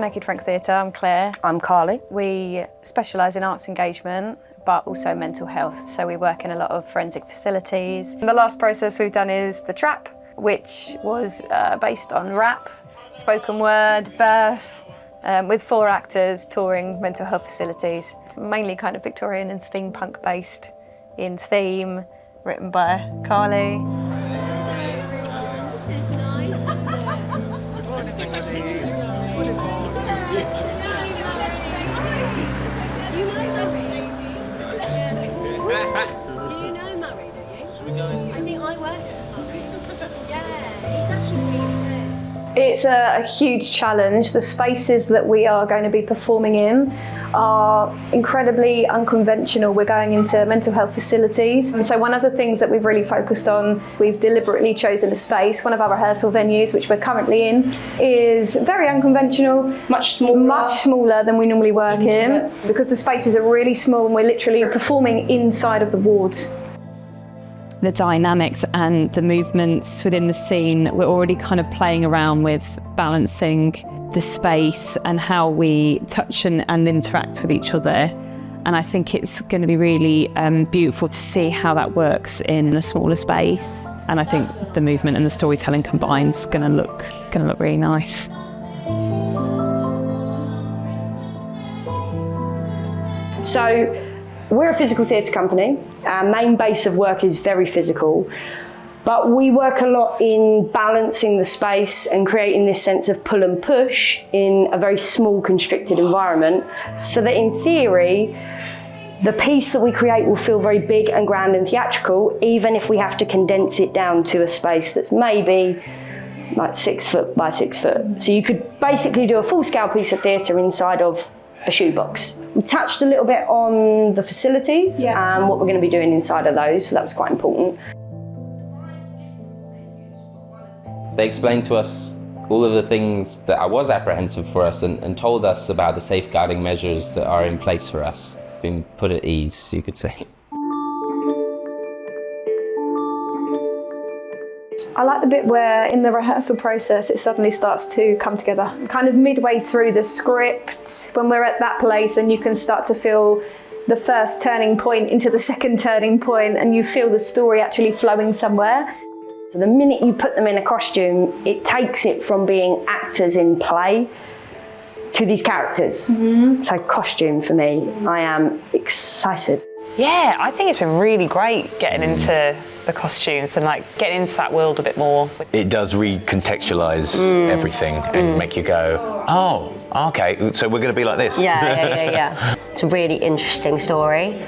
Naked Frank Theatre. I'm Claire. I'm Carly. We specialise in arts engagement, but also mental health. So we work in a lot of forensic facilities. And the last process we've done is The Trap, which was based on rap, spoken word, verse, with 4 actors touring mental health facilities, mainly kind of Victorian and steampunk based in theme, written by Carly. You know Murray, don't you? Should we go in? I think I work with Murray. Yeah, he's actually really good. It's a huge challenge. The spaces that we are going to be performing in are incredibly unconventional. We're going into mental health facilities. And so one of the things that we've really focused on, we've deliberately chosen a space. One of our rehearsal venues, which we're currently in, is very unconventional, much smaller than we normally work in, because the spaces are really small and we're literally performing inside of the wards. The dynamics and the movements within the scene, we're already kind of playing around with balancing the space and how we touch and interact with each other. And I think it's going to be really beautiful to see how that works in a smaller space. And I think the movement and the storytelling combined is going to look really nice. So, we're a physical theatre company. Our main base of work is very physical, but we work a lot in balancing the space and creating this sense of pull and push in a very small, constricted environment, so that in theory, the piece that we create will feel very big and grand and theatrical, even if we have to condense it down to a space that's maybe like 6 foot by 6 foot. So you could basically do a full-scale piece of theatre inside of a shoebox. We touched a little bit on the facilities and what we're going to be doing inside of those, so that was quite important. They explained to us all of the things that I was apprehensive for us and told us about the safeguarding measures that are in place for us. Been put at ease, you could say. I like the bit where in the rehearsal process it suddenly starts to come together. Kind of midway through the script, when we're at that place and you can start to feel the first turning point into the second turning point and you feel the story actually flowing somewhere. So the minute you put them in a costume, it takes it from being actors in play to these characters. Mm-hmm. So costume for me, I am excited. Yeah, I think it's been really great getting into the costumes and like getting into that world a bit more. It does recontextualise everything and make you go, oh, okay, so we're going to be like this. Yeah. It's a really interesting story,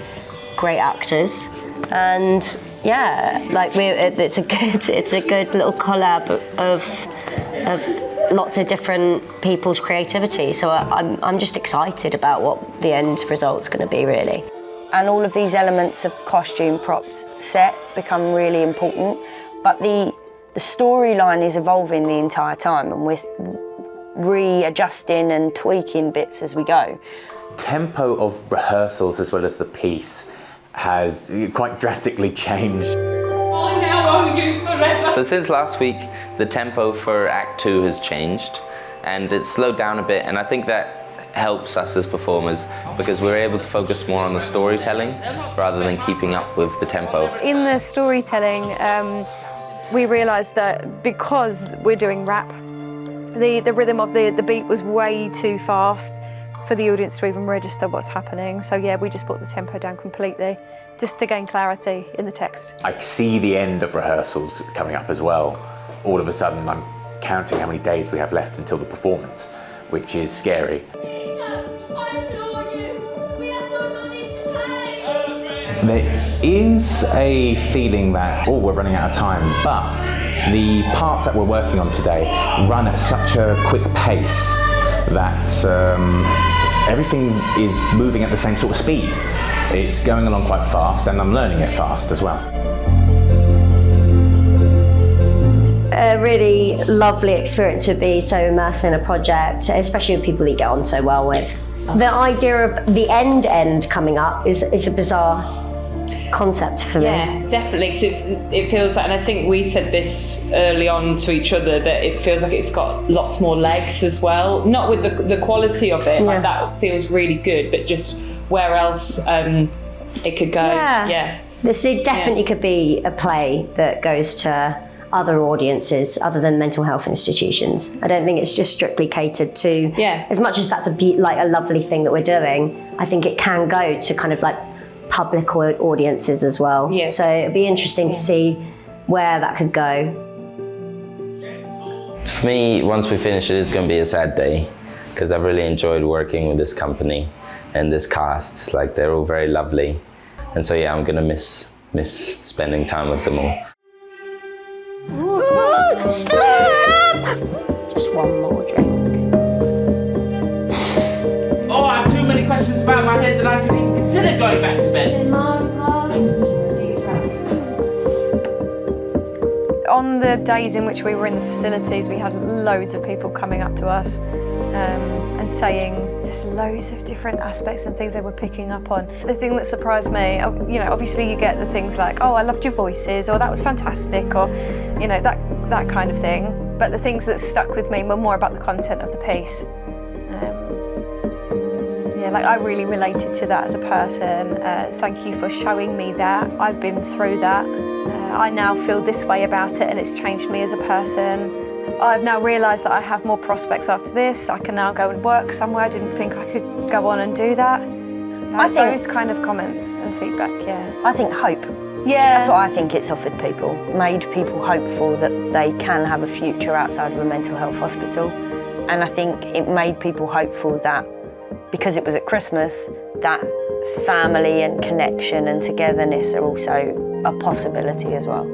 great actors, and yeah, like it's a good little collab of lots of different people's creativity. So I'm just excited about what the end result's going to be, really. And all of these elements of costume, props, set become really important, but the storyline is evolving the entire time and we're readjusting and tweaking bits as we go. Tempo of rehearsals as well as the piece has quite drastically changed. I now owe you forever. So since last week, the tempo for Act 2 has changed and it's slowed down a bit, and I think that helps us as performers because we're able to focus more on the storytelling rather than keeping up with the tempo. In the storytelling, we realised that because we're doing rap, the rhythm of the beat was way too fast for the audience to even register what's happening. So yeah, we just brought the tempo down completely, just to gain clarity in the text. I see the end of rehearsals coming up as well. All of a sudden, I'm counting how many days we have left until the performance, which is scary. There is a feeling that, we're running out of time, but the parts that we're working on today run at such a quick pace that everything is moving at the same sort of speed. It's going along quite fast and I'm learning it fast as well. A really lovely experience to be so immersed in a project, especially with people you get on so well with. The idea of the end coming up is a bizarre concept for me. Yeah, definitely, because it feels like, and I think we said this early on to each other, that it feels like it's got lots more legs as well. Not with the quality of it, like that feels really good, but just where else it could go. Yeah. This definitely could be a play that goes to other audiences other than mental health institutions. I don't think it's just strictly catered to, as much as that's a lovely thing that we're doing, I think it can go to kind of like public audiences as well. Yeah. So it'd be interesting to see where that could go. For me, once we finish it, it's going to be a sad day, because I've really enjoyed working with this company and this cast. Like, they're all very lovely. And so yeah, I'm going to miss spending time with them all. Stop! Just one more drink. Oh, I have too many questions about my head that I can even consider going back to bed. On the days in which we were in the facilities, we had loads of people coming up to us and saying just loads of different aspects and things they were picking up on. The thing that surprised me, you know, obviously you get the things like, oh, I loved your voices, or that was fantastic, or, you know, that kind of thing. But the things that stuck with me were more about the content of the piece. Yeah, like I really related to that as a person. Thank you for showing me that. I've been through that. I now feel this way about it, and it's changed me as a person. I've now realised that I have more prospects after this. I can now go and work somewhere. I didn't think I could go on and do that. Like those kind of comments and feedback, I think hope. Yeah. That's what I think it's offered people. Made people hopeful that they can have a future outside of a mental health hospital. And I think it made people hopeful that, because it was at Christmas, that family and connection and togetherness are also a possibility as well.